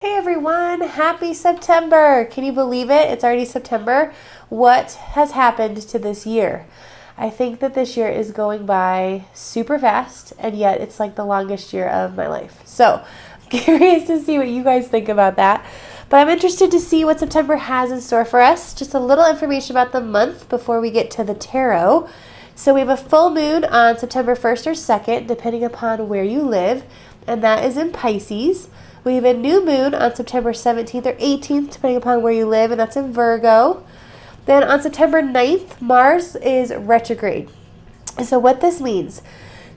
Hey everyone, happy September! Can you believe it? It's already September. What has happened to this year? I think that this year is going by super fast, and yet it's like the longest year of my life. So, I'm curious to see what you guys think about that. But I'm interested to see what September has in store for us. Just a little information about the month before we get to the tarot. So we have a full moon on September 1st or 2nd, depending upon where you live, and that is in Pisces. We have a new moon on September 17th or 18th, depending upon where you live, and that's in Virgo. Then on September 9th, Mars is retrograde. And so what this means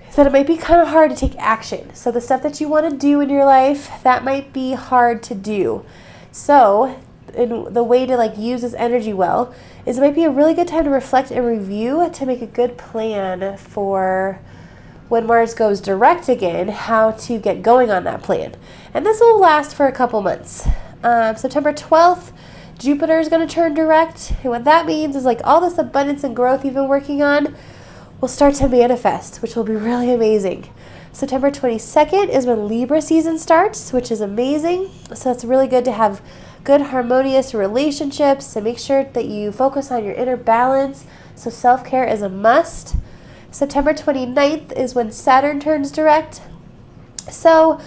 is that it might be kind of hard to take action. So the stuff that you want to do in your life, that might be hard to do. So the way to use this energy well is it might be a really good time to reflect and review to make a good plan for when Mars goes direct again, how to get going on that plan. And this will last for a couple months. September 12th, Jupiter is going to turn direct. And what that means is all this abundance and growth you've been working on will start to manifest, which will be really amazing. September 22nd is when Libra season starts, which is amazing. So it's really good to have good harmonious relationships and make sure that you focus on your inner balance. So self-care is a must. September 29th is when Saturn turns direct. So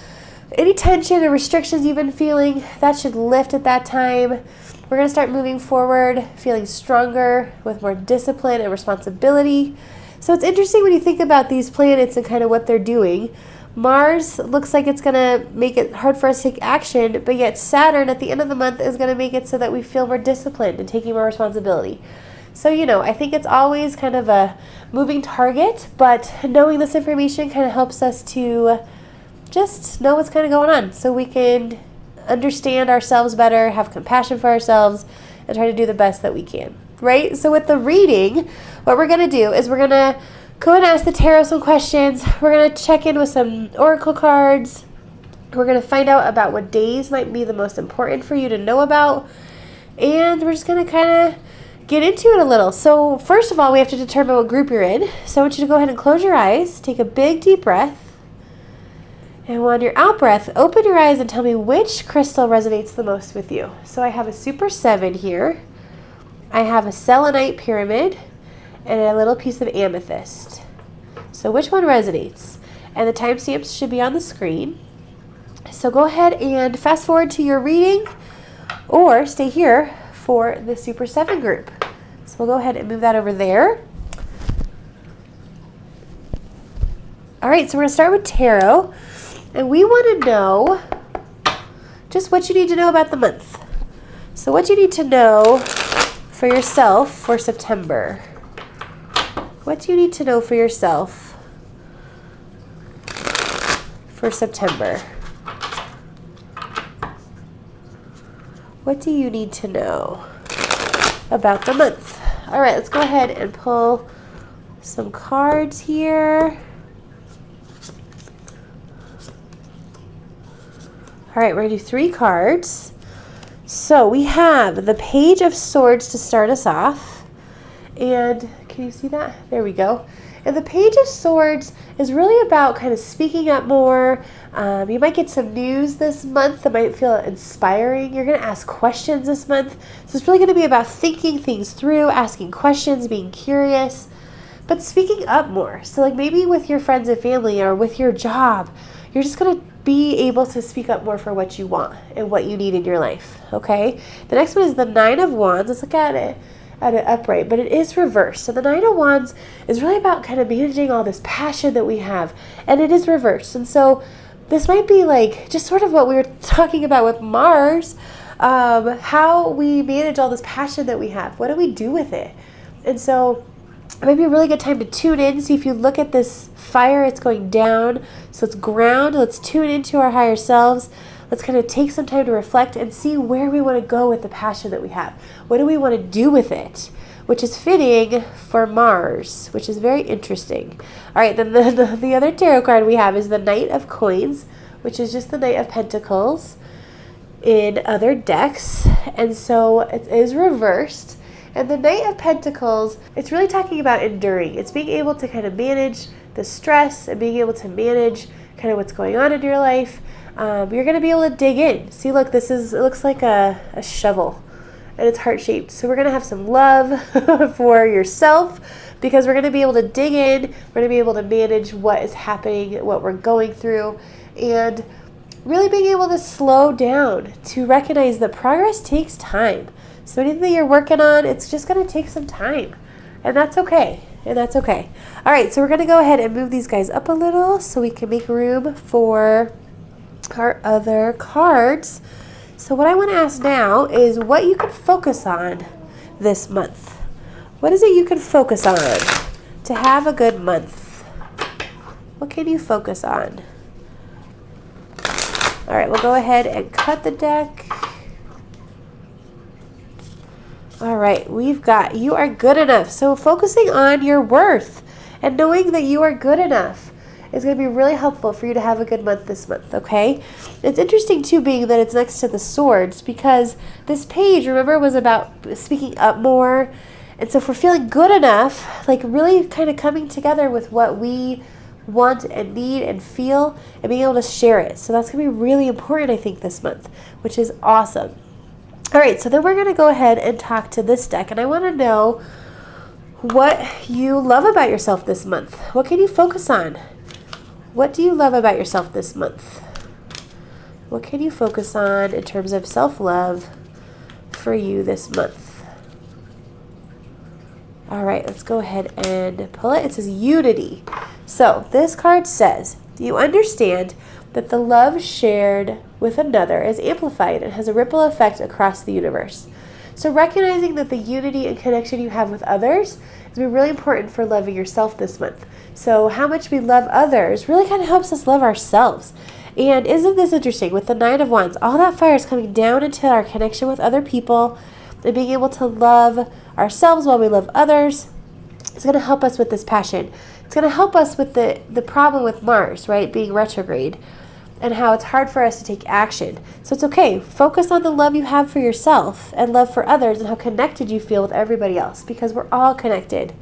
any tension or restrictions you've been feeling, that should lift at that time. We're going to start moving forward, feeling stronger, with more discipline and responsibility. So it's interesting when you think about these planets and kind of what they're doing. Mars looks like it's going to make it hard for us to take action, but yet Saturn at the end of the month is going to make it so that we feel more disciplined and taking more responsibility. So, I think it's always kind of a moving target, but knowing this information kind of helps us to just know what's kind of going on so we can understand ourselves better, have compassion for ourselves, and try to do the best that we can, right? So with the reading, what we're going to do is we're going to go and ask the tarot some questions. We're going to check in with some oracle cards. We're going to find out about what days might be the most important for you to know about, and we're just going to kind of get into it a little. So first of all, we have to determine what group you're in. So I want you to go ahead and close your eyes, take a big deep breath, and on your out breath, open your eyes and tell me which crystal resonates the most with you. So I have a Super 7 here. I have a selenite pyramid and a little piece of amethyst. So which one resonates? And the timestamps should be on the screen. So go ahead and fast forward to your reading or stay here for the Super 7 group. So we'll go ahead and move that over there. All right, so we're going to start with tarot. And we want to know just what you need to know about the month. So what you need to know for yourself for September. What do you need to know for yourself for September? What do you need to know about the month? All right, let's go ahead and pull some cards here. All right, we're going to do 3 cards. So we have the Page of Swords to start us off. And can you see that? There we go. And the Page of Swords is really about kind of speaking up more. You might get some news this month that might feel inspiring. You're going to ask questions this month. So it's really going to be about thinking things through, asking questions, being curious, but speaking up more. So maybe with your friends and family or with your job, you're just going to be able to speak up more for what you want and what you need in your life, okay? The next one is the 9 of Wands. Let's look at it upright, but it is reversed. So the 9 of Wands is really about kind of managing all this passion that we have, and it is reversed. And so this might be just sort of what we were talking about with Mars, how we manage all this passion that we have. What do we do with it? And so it might be a really good time to tune in. See, if you look at this fire, it's going down. So it's ground. Let's tune into our higher selves. Let's kind of take some time to reflect and see where we want to go with the passion that we have. What do we want to do with it? Which is fitting for Mars, which is very interesting. All right, then the other tarot card we have is the Knight of Coins, which is just the Knight of Pentacles in other decks. And so it is reversed. And the Knight of Pentacles, it's really talking about enduring. It's being able to kind of manage the stress and being able to manage kind of what's going on in your life. You're going to be able to dig in. See, look, it looks like a shovel, and it's heart-shaped. So we're going to have some love for yourself, because we're going to be able to dig in. We're going to be able to manage what is happening, what we're going through, and really being able to slow down to recognize that progress takes time. So anything that you're working on, it's just going to take some time, and that's okay. And that's okay. All right, so we're going to go ahead and move these guys up a little so we can make room for our other cards. So what I want to ask now is what you can focus on this month. What is it you can focus on to have a good month? What can you focus on? All right, we'll go ahead and cut the deck. All right, we've got you are good enough. So focusing on your worth and knowing that you are good enough is going to be really helpful for you to have a good month this month, okay? It's interesting, too, being that it's next to the swords, because this page, remember, was about speaking up more. And so if we're feeling good enough, like really kind of coming together with what we want and need and feel and being able to share it. So that's going to be really important, I think, this month, which is awesome. All right, so then we're going to go ahead and talk to this deck, and I want to know what you love about yourself this month. What can you focus on? What do you love about yourself this month? What can you focus on in terms of self-love for you this month? All right, let's go ahead and pull it. It says unity. So this card says, do you understand that the love shared with another is amplified and has a ripple effect across the universe? So recognizing that the unity and connection you have with others is going to be really important for loving yourself this month. So how much we love others really kind of helps us love ourselves. And isn't this interesting? With the Nine of Wands, all that fire is coming down into our connection with other people and being able to love ourselves while we love others. It's going to help us with this passion. It's going to help us with the problem with Mars, right, being retrograde, and how it's hard for us to take action. So it's okay. Focus on the love you have for yourself and love for others and how connected you feel with everybody else, because we're all connected,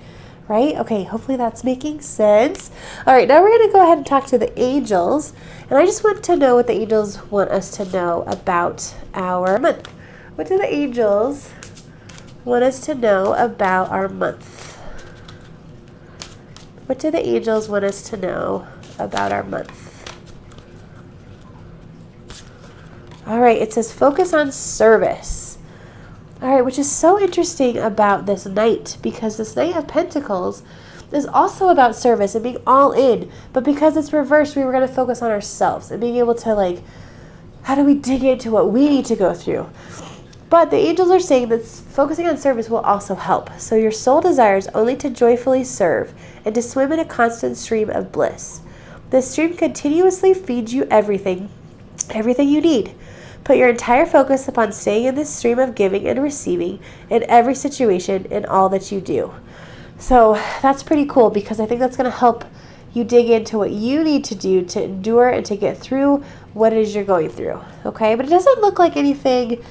right? Okay, hopefully that's making sense. All right, now we're going to go ahead and talk to the angels. And I just want to know what the angels want us to know about our month. What do the angels want us to know about our month? What do the angels want us to know about our month? All right, it says focus on service. All right, which is so interesting about this Knight, because this Knight of Pentacles is also about service and being all in. But because it's reversed, we were going to focus on ourselves and being able to, like, how do we dig into what we need to go through? But the angels are saying that focusing on service will also help. So your soul desires only to joyfully serve and to swim in a constant stream of bliss. This stream continuously feeds you everything you need. Put your entire focus upon staying in this stream of giving and receiving in every situation in all that you do. So that's pretty cool, because I think that's going to help you dig into what you need to do to endure and to get through what it is you're going through. Okay, but it doesn't look like anything,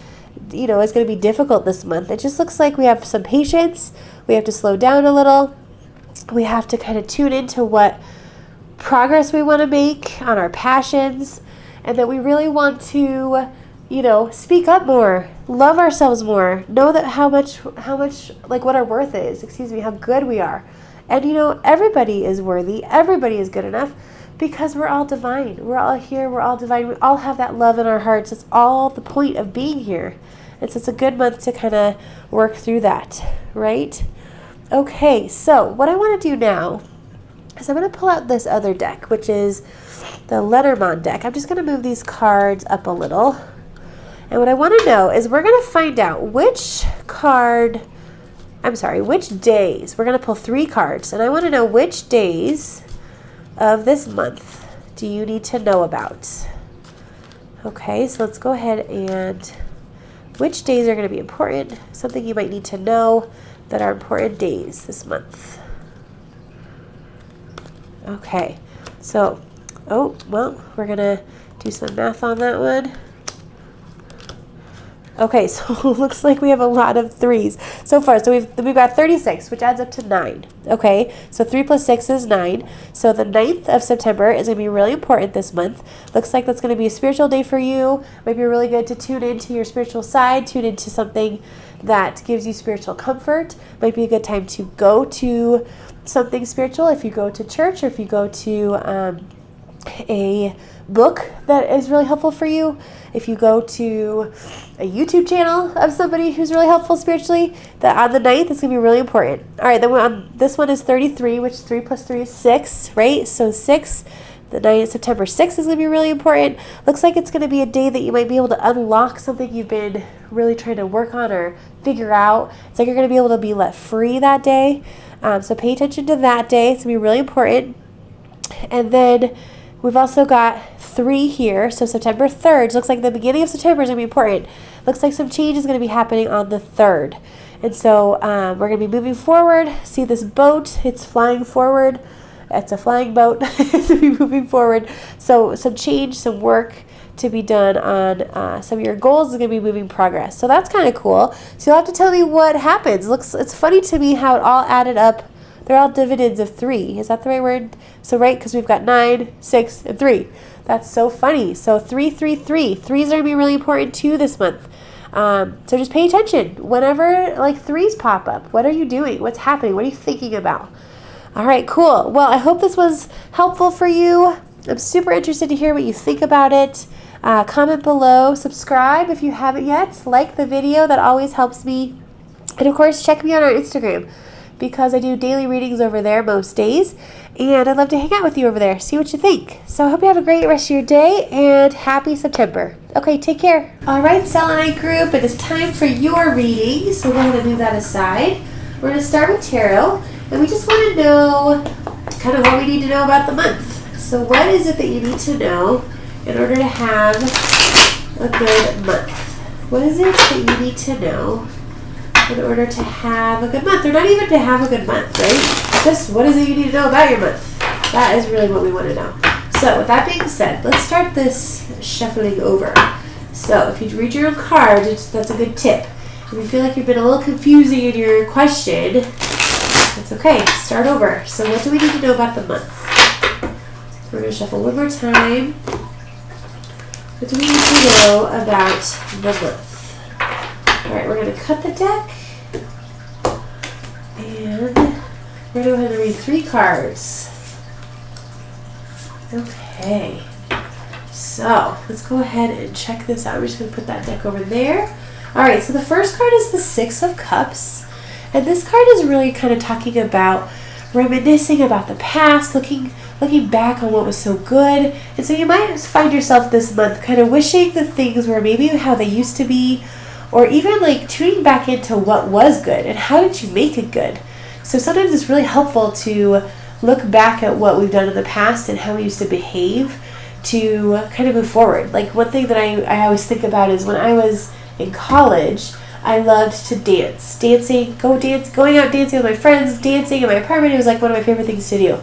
is going to be difficult this month. It just looks like we have some patience. We have to slow down a little. We have to kind of tune into what progress we want to make on our passions, and that we really want to speak up more, love ourselves more, know that how much, like, what our worth is, how good we are. And, everybody is worthy, everybody is good enough, because we're all divine. We're all here, we're all divine. We all have that love in our hearts. It's all the point of being here. And so it's a good month to kind of work through that, right? Okay, so what I want to do now is I'm going to pull out this other deck, which is the Lenormand deck. I'm just going to move these cards up a little. And what I want to know is we're going to find out which days. We're going to pull 3 cards. And I want to know which days of this month do you need to know about. Okay, so let's go ahead and which days are going to be important. Something you might need to know that are important days this month. Okay, so, we're going to do some math on that one. Okay, so it looks like we have a lot of 3s so far. So we've got 36, which adds up to 9. Okay, so 3 plus 6 is 9. So the 9th of September is going to be really important this month. Looks like that's going to be a spiritual day for you. Might be really good to tune into your spiritual side, tune into something that gives you spiritual comfort. Might be a good time to go to something spiritual if you go to church, or if you go to a book that is really helpful for you. If you go to a YouTube channel of somebody who's really helpful spiritually, that on the 9th it's going to be really important. All right, then this one is 33, which 3 plus 3 is 6, right? So 6, the 9th, September 6th is going to be really important. Looks like it's going to be a day that you might be able to unlock something you've been really trying to work on or figure out. It's like you're going to be able to be let free that day. So pay attention to that day. It's going to be really important. And then we've also got 3 here, so September 3rd. Looks like the beginning of September is going to be important. Looks like some change is going to be happening on the 3rd. And so we're going to be moving forward. See this boat? It's flying forward. It's a flying boat. It's going to be moving forward. So some change, some work to be done on some of your goals is going to be moving progress. So that's kind of cool. So you'll have to tell me what happens. It's funny to me how it all added up. They're all dividends of 3. Is that the right word? So right, because we've got 9, 6, and 3. That's so funny. So 3, 3, 3. 3s are going to be really important too this month. So just pay attention. Whenever like 3s pop up, what are you doing? What's happening? What are you thinking about? All right, cool. Well, I hope this was helpful for you. I'm super interested to hear what you think about it. Comment below. Subscribe if you haven't yet. Like the video. That always helps me. And of course, check me out on Instagram, because I do daily readings over there most days, and I'd love to hang out with you over there, see what you think. So I hope you have a great rest of your day, and happy September. Okay, take care. All right, Selenite group, it is time for your reading, so we're going to move that aside. We're going to start with tarot, and we just want to know kind of what we need to know about the month. So what is it that you need to know in order to have a good month? What is it that you need to know in order to have a good month, or not even to have a good month, right? Just what is it you need to know about your month? That is really what we want to know. So with that being said, let's start this shuffling over. So if you read your own cards, that's a good tip. If you feel like you've been a little confusing in your question, that's okay. Start over. So what do we need to know about the month? We're going to shuffle one more time. What do we need to know about the month? All right, we're going to cut the deck, and we're going to go ahead and read 3 cards. Okay, so let's go ahead and check this out. We're just going to put that deck over there. All right, so the first card is the 6 of Cups, and this card is really kind of talking about reminiscing about the past, looking back on what was so good. And so you might find yourself this month kind of wishing the things were maybe how they used to be, or even like tuning back into what was good and how did you make it good. So sometimes it's really helpful to look back at what we've done in the past and how we used to behave to kind of move forward. Like one thing that I always think about is when I was in college, I loved to dance. Going out dancing with my friends, dancing in my apartment, it was like one of my favorite things to do.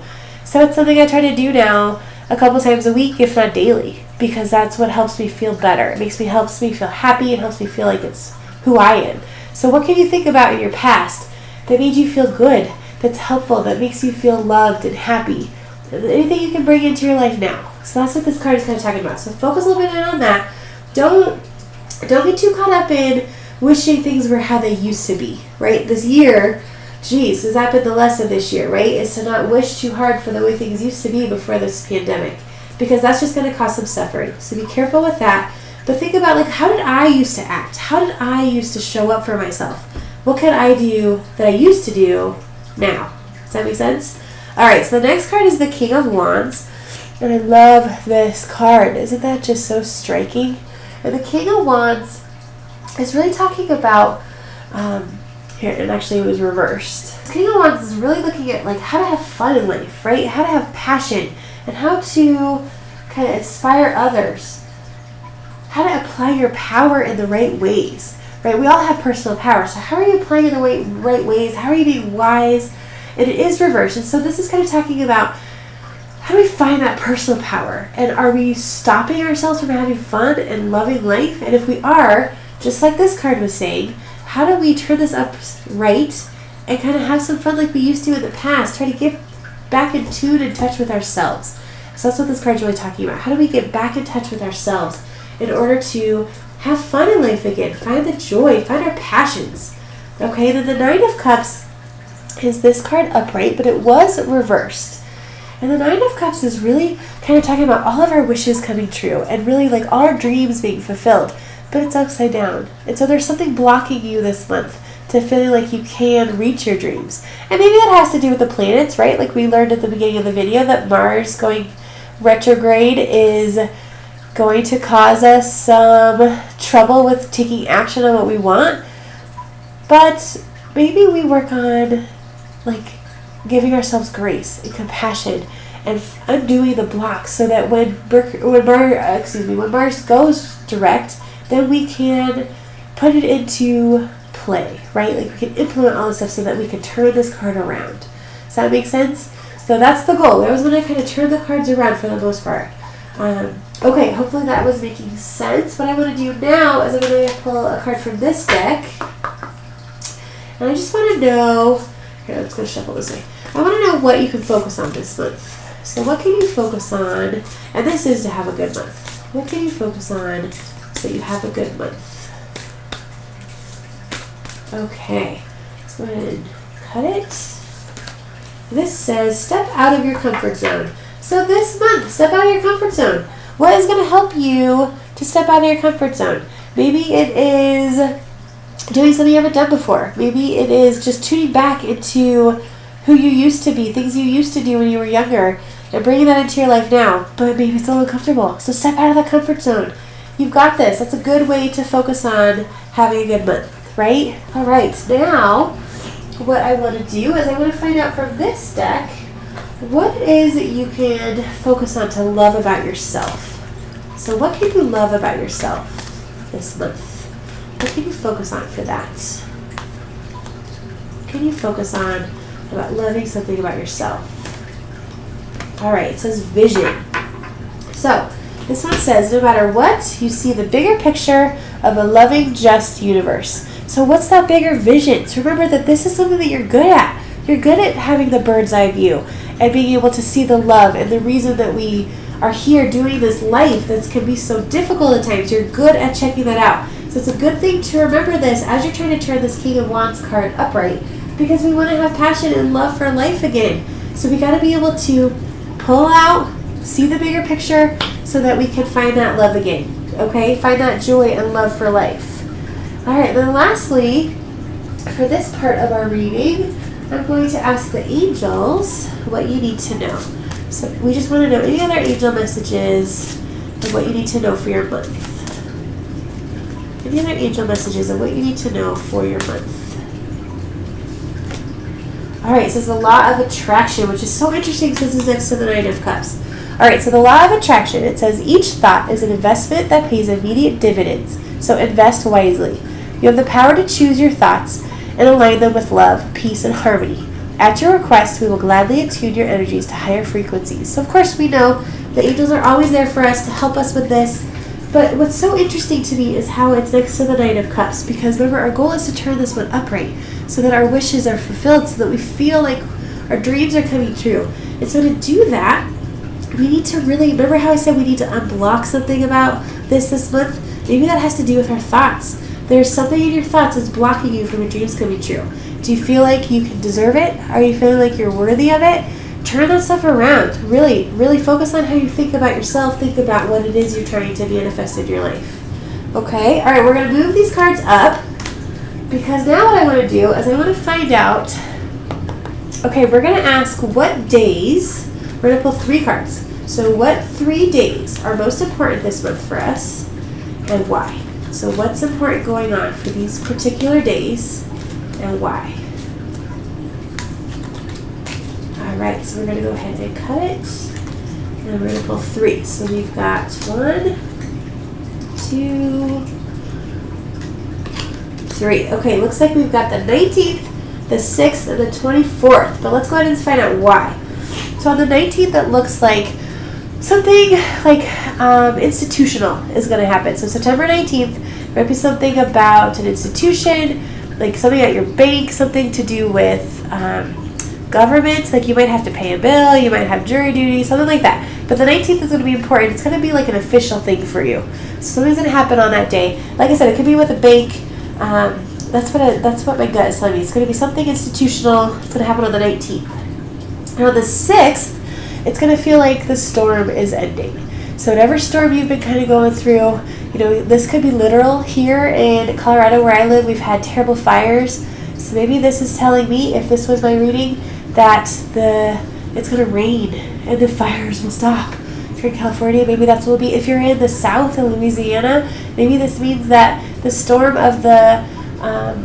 So it's something I try to do now a couple times a week, if not daily, because that's what helps me feel better. Helps me feel happy. It helps me feel like it's who I am. So what can you think about in your past that made you feel good, that's helpful, that makes you feel loved and happy? Anything you can bring into your life now. So that's what this card is kind of talking about. So focus a little bit on that. Don't get too caught up in wishing things were how they used to be, right? This year, geez, has that been the lesson this year, right? Is to not wish too hard for the way things used to be before this pandemic, because that's just going to cause some suffering. So be careful with that. But think about, like, how did I used to act? How did I used to show up for myself? What can I do that I used to do now? Does that make sense? All right, so the next card is the King of Wands. And I love this card. Isn't that just so striking? And the King of Wands is really talking about, here, and actually it was reversed. The King of Wands is really looking at like how to have fun in life, right? How to have passion and how to kind of inspire others. How to apply your power in the right ways, right? We all have personal power. So how are you applying it in the right ways? How are you being wise? And it is reversed. And so this is kind of talking about how do we find that personal power? And are we stopping ourselves from having fun and loving life? And if we are, just like this card was saying, how do we turn this up right and kind of have some fun like we used to in the past? Try to get back in tune and touch with ourselves. So that's what this card's really talking about. How do we get back in touch with ourselves in order to have fun in life again? Find the joy, find our passions. Okay, then the Nine of Cups is this card upright, but it was reversed. And the Nine of Cups is really kind of talking about all of our wishes coming true and really like all our dreams being fulfilled, but it's upside down. And so there's something blocking you this month to feeling like you can reach your dreams. And maybe that has to do with the planets, right? Like we learned at the beginning of the video that Mars going retrograde is going to cause us some trouble with taking action on what we want. But maybe we work on like giving ourselves grace and compassion and undoing the blocks so that when Mars goes direct, then we can put it into play, right? Like we can implement all this stuff so that we can turn this card around. Does that make sense? So that's the goal. We always want to kind of turn the cards around for the most part. Okay, hopefully that was making sense. What I want to do now is I'm going to pull a card from this deck. And I just want to know, here, let's go shuffle this way. I want to know what you can focus on this month. So what can you focus on? And this is to have a good month. What can you focus on so you have a good month? Okay, let's go ahead and cut it. This says step out of your comfort zone. So this month, step out of your comfort zone. What is going to help you to step out of your comfort zone? Maybe it is doing something you haven't done before. Maybe it is just tuning back into who you used to be, things you used to do when you were younger, and bringing that into your life now. But maybe it's a little uncomfortable. So step out of the comfort zone. You've got this. That's a good way to focus on having a good month, right? All right. Now, what I want to do is I want to find out from this deck what is it you can focus on to love about yourself. So what can you love about yourself this month? What can you focus on for that? What can you focus on about loving something about yourself? All right, it says vision. So this one says, no matter what, you see the bigger picture of a loving, just universe. So what's that bigger vision? So remember that this is something that you're good at. You're good at having the bird's eye view and being able to see the love and the reason that we are here doing this life that can be so difficult at times. You're good at checking that out. So it's a good thing to remember this as you're trying to turn this King of Wands card upright, because we want to have passion and love for life again. So we got to be able to pull out, see the bigger picture so that we can find that love again. Okay? Find that joy and love for life. All right, then lastly, for this part of our reading, I'm going to ask the angels what you need to know. So we just want to know any other angel messages and what you need to know for your month. Any other angel messages and what you need to know for your month. All right, so it's the law of attraction, which is so interesting because it's next to the Nine of Cups. All right, so the law of attraction, it says each thought is an investment that pays immediate dividends. So invest wisely. You have the power to choose your thoughts and align them with love, peace, and harmony. At your request, we will gladly attune your energies to higher frequencies. So of course we know the angels are always there for us to help us with this. But what's so interesting to me is how it's next to the Nine of Cups, because remember, our goal is to turn this one upright so that our wishes are fulfilled, so that we feel like our dreams are coming true. And so to do that, we need to really, remember how I said we need to unblock something about this month? Maybe that has to do with our thoughts. There's something in your thoughts that's blocking you from your dreams coming true. Do you feel like you can deserve it? Are you feeling like you're worthy of it? Turn that stuff around. Really, really focus on how you think about yourself. Think about what it is you're trying to manifest in your life. Okay? All right, we're going to move these cards up, because now what I want to do is I want to find out, okay, we're going to ask what days, we're going to pull 3 cards. So what 3 days are most important this month for us and why? So what's important going on for these particular days and why? Alright, so we're going to go ahead and cut it, and we're going to pull 3. So we've got 1, 2, 3. Okay, looks like we've got the 19th, the 6th, and the 24th. But let's go ahead and find out why. So on the 19th, it looks like something like institutional is going to happen. So September 19th, It might be something about an institution, like something at your bank, something to do with government, like you might have to pay a bill, you might have jury duty, something like that. But the 19th is going to be important. It's going to be like an official thing for you. So something's going to happen on that day. Like I said, it could be with a bank. That's what my gut is telling me. It's going to be something institutional. It's going to happen on the 19th. And on the 6th, it's going to feel like the storm is ending. So whatever storm you've been kind of going through, this could be literal. Here in Colorado where I live, we've had terrible fires. So maybe this is telling me, if this was my reading, that it's going to rain and the fires will stop. If you're in California, maybe that's what it will be. If you're in the South in Louisiana, maybe this means that the storm of the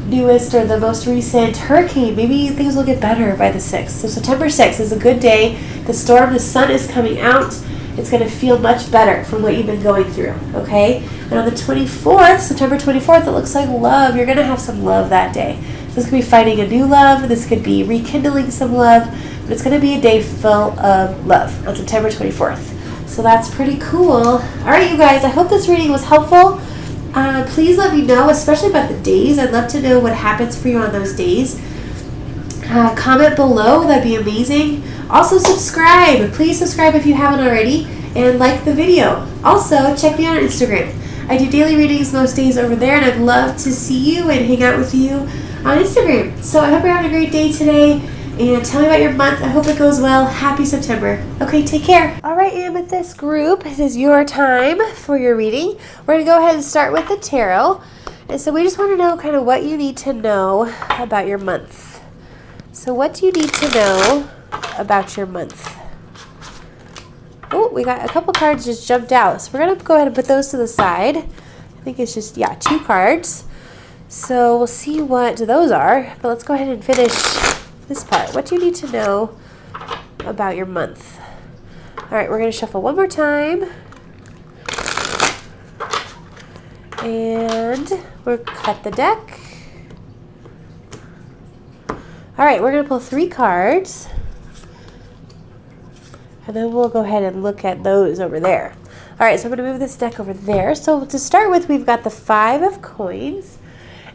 newest or the most recent hurricane, maybe things will get better by the 6th. So September 6th is a good day. The sun is coming out. It's going to feel much better from what you've been going through, okay? And on the 24th, September 24th, it looks like love. You're going to have some love that day. So this could be finding a new love. This could be rekindling some love. But it's going to be a day full of love on September 24th. So that's pretty cool. All right, you guys, I hope this reading was helpful. Please let me know, especially about the days. I'd love to know what happens for you on those days. Comment below. That'd be amazing. Also, subscribe. Please subscribe if you haven't already. And like the video. Also, check me out on Instagram. I do daily readings most days over there, and I'd love to see you and hang out with you on Instagram. So I hope you're having a great day today. And tell me about your month. I hope it goes well. Happy September. Okay, take care. All right, Amethyst group, it is your time for your reading. We're going to go ahead and start with the tarot. And so we just want to know kind of what you need to know about your month. So what do you need to know about your month? Oh, we got a couple cards just jumped out. So we're going to go ahead and put those to the side. I think it's just, 2 cards. So we'll see what those are. But let's go ahead and finish this part. What do you need to know about your month? All right, we're going to shuffle one more time. And we'll cut the deck. All right, we're going to pull 3 cards. And then we'll go ahead and look at those over there. All right, so I'm going to move this deck over there. So to start with, we've got the 5 of coins.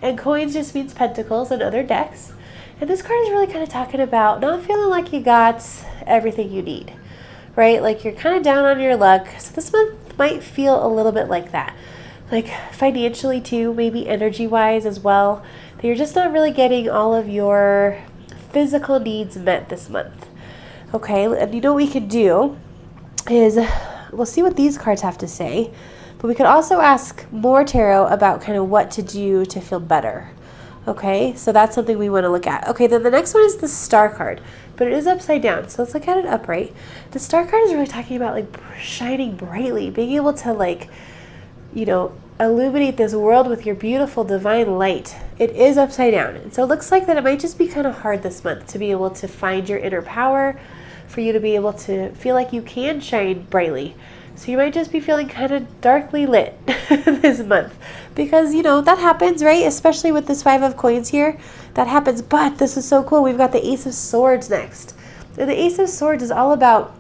And coins just means pentacles in other decks. And this card is really kind of talking about not feeling like you got everything you need, right? Like you're kind of down on your luck. So this month might feel a little bit like that. Like financially too, maybe energy-wise as well. That you're just not really getting all of your physical needs met this month. Okay, and what we could do is, we'll see what these cards have to say. But we could also ask more tarot about kind of what to do to feel better. Okay, so that's something we want to look at. Okay, then the next one is the Star card, but it is upside down. So let's look at it upright. The Star card is really talking about like shining brightly, being able to like, illuminate this world with your beautiful divine light. It is upside down. And so it looks like that it might just be kind of hard this month to be able to find your inner power, for you to be able to feel like you can shine brightly. So you might just be feeling kind of darkly lit this month because, that happens, right? Especially with this 5 of coins here, that happens. But this is so cool. We've got the Ace of Swords next. And the Ace of Swords is all about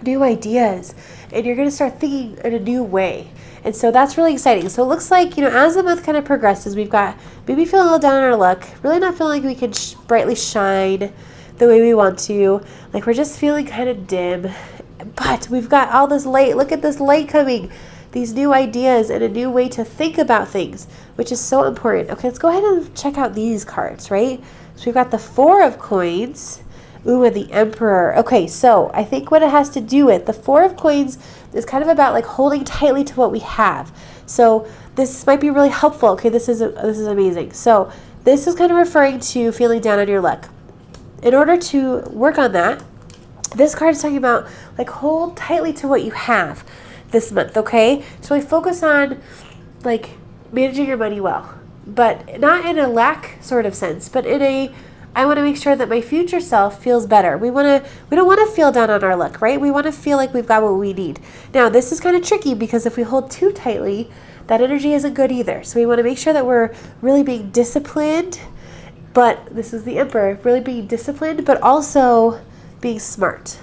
new ideas, and you're going to start thinking in a new way. And so that's really exciting. So it looks like, as the month kind of progresses, we've got maybe feeling a little down on our luck, really not feeling like we can brightly shine the way we want to. Like we're just feeling kind of dim. But we've got all this light. Look at this light coming. These new ideas and a new way to think about things, which is so important. Okay, let's go ahead and check out these cards, right? So we've got the 4 of coins. Ooh, and the Emperor. Okay, so I think what it has to do with the 4 of coins is kind of about like holding tightly to what we have. So this might be really helpful. Okay, this is amazing. So this is kind of referring to feeling down on your luck. In order to work on that, this card is talking about like hold tightly to what you have this month, okay? So we focus on like managing your money well, but not in a lack sort of sense, but in a I want to make sure that my future self feels better. We don't want to feel down on our luck, right? We want to feel like we've got what we need. Now, this is kind of tricky because if we hold too tightly, that energy isn't good either. So we want to make sure that we're really being disciplined, but this is the Emperor, really being disciplined, but also being smart,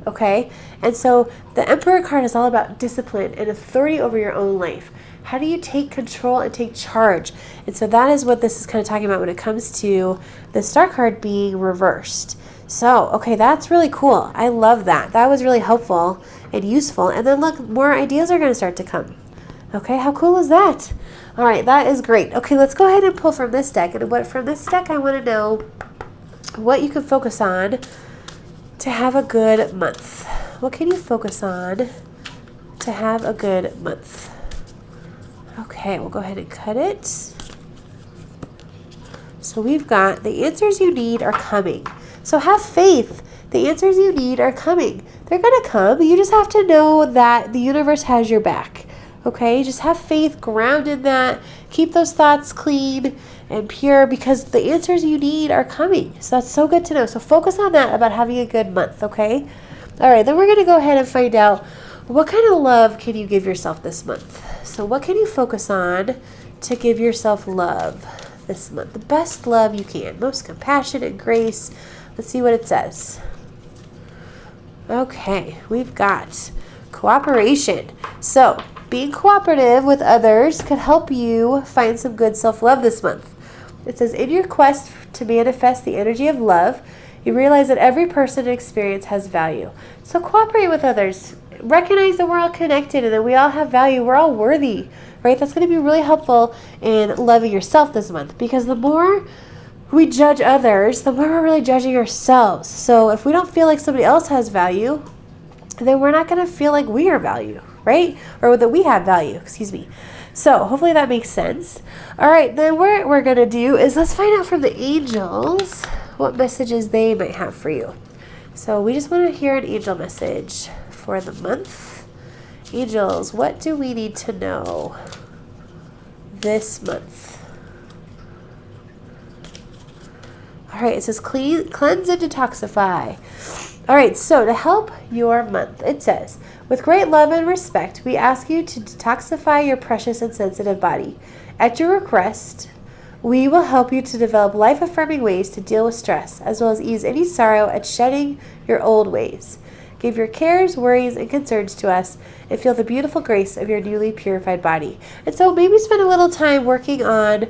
okay? And so the Emperor card is all about discipline and authority over your own life. How do you take control and take charge? And so that is what this is kind of talking about when it comes to the Star card being reversed. So, okay, that's really cool. I love that. That was really helpful and useful. And then look, more ideas are going to start to come. Okay, how cool is that? All right, that is great. Okay, let's go ahead and pull from this deck. And from this deck, I want to know what you can focus on to have a good month. What can you focus on to have a good month? Okay, we'll go ahead and cut it. So we've got the answers you need are coming. So have faith. The answers you need are coming. They're going to come. You just have to know that the universe has your back. Okay, just have faith, ground in that. Keep those thoughts clean and pure because the answers you need are coming. So that's so good to know. So focus on that about having a good month, okay? All right, then we're going to go ahead and find out what kind of love can you give yourself this month. So what can you focus on to give yourself love this month? The best love you can. Most compassion and grace. Let's see what it says. Okay, we've got cooperation. So being cooperative with others could help you find some good self-love this month. It says, in your quest to manifest the energy of love, you realize that every person and experience has value. So cooperate with others. Recognize that we're all connected and that we all have value. We're all worthy, right? That's going to be really helpful in loving yourself this month because the more we judge others, the more we're really judging ourselves. So if we don't feel like somebody else has value, then we're not going to feel like we are value, right? Or that we have value, excuse me. So hopefully that makes sense. All right, then what we're going to do is let's find out from the angels what messages they might have for you. So we just want to hear an angel message for the month. Angels, what do we need to know this month? All right, it says cleanse and detoxify. All right, so to help your month, it says, with great love and respect, we ask you to detoxify your precious and sensitive body. At your request, we will help you to develop life-affirming ways to deal with stress, as well as ease any sorrow at shedding your old ways. Give your cares, worries, and concerns to us, and feel the beautiful grace of your newly purified body. And so maybe spend a little time working on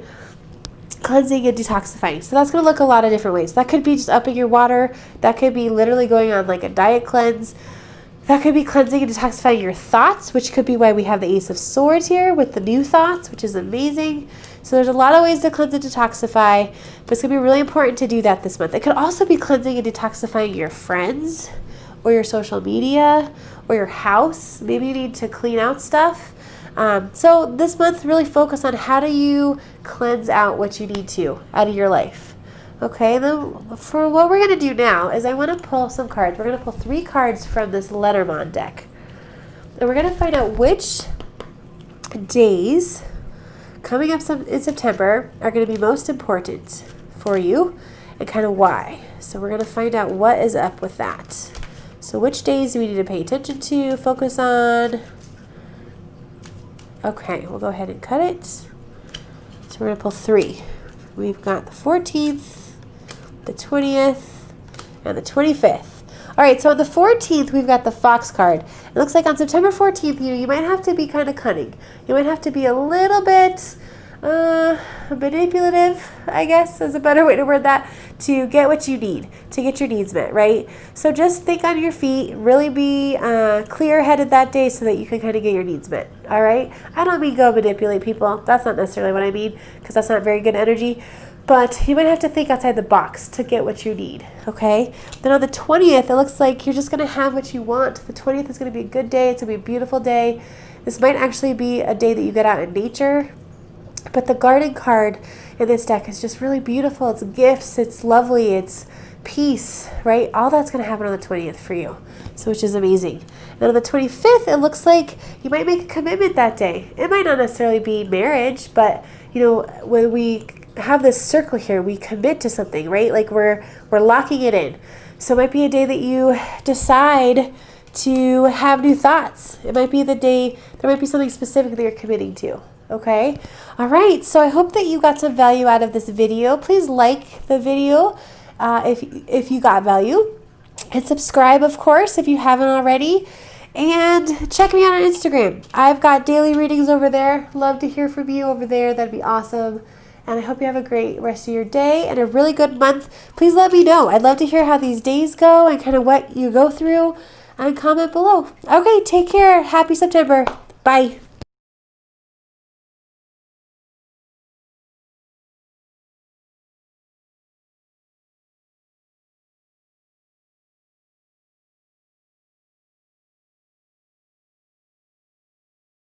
cleansing and detoxifying. So that's going to look a lot of different ways. That could be just upping your water. That could be literally going on like a diet cleanse. That could be cleansing and detoxifying your thoughts, which could be why we have the Ace of Swords here with the new thoughts, which is amazing. So there's a lot of ways to cleanse and detoxify, but it's going to be really important to do that this month. It could also be cleansing and detoxifying your friends or your social media or your house. Maybe you need to clean out stuff. So this month, really focus on how do you cleanse out what you need to out of your life. Okay, then for what we're going to do now is I want to pull some cards. We're going to pull 3 cards from this Lenormand deck. And we're going to find out which days coming up in September are going to be most important for you and kind of why. So we're going to find out what is up with that. So which days do we need to pay attention to, focus on? Okay, we'll go ahead and cut it. So we're going to pull 3. We've got the 14th, the 20th, and the 25th. All right, so on the 14th, we've got the Fox card. It looks like on September 14th, you might have to be kind of cunning. You might have to be a little bit manipulative, I guess is a better way to word that, to get what you need, to get your needs met, right? So just think on your feet, really be clear-headed that day so that you can kind of get your needs met, all right? I don't mean go manipulate people. That's not necessarily what I mean because that's not very good energy. But you might have to think outside the box to get what you need, okay? Then on the 20th, it looks like you're just going to have what you want. The 20th is going to be a good day. It's going to be a beautiful day. This might actually be a day that you get out in nature. But the Garden card in this deck is just really beautiful. It's gifts. It's lovely. It's peace, right? All that's going to happen on the 20th for you, so which is amazing. And on the 25th, it looks like you might make a commitment that day. It might not necessarily be marriage, but, you know, when we have this circle here, we commit to something, right? Like we're locking it in. So it might be a day that you decide to have new thoughts. It might be the day, there might be something specific that you're committing to. Okay. All right. So I hope that you got some value out of this video. Please like the video if you got value, and subscribe, of course, if you haven't already. And check me out on Instagram. I've got daily readings over there. Love to hear from you over there. That'd be awesome. And I hope you have a great rest of your day and a really good month. Please let me know. I'd love to hear how these days go and kind of what you go through. And comment below. Okay, take care. Happy September. Bye.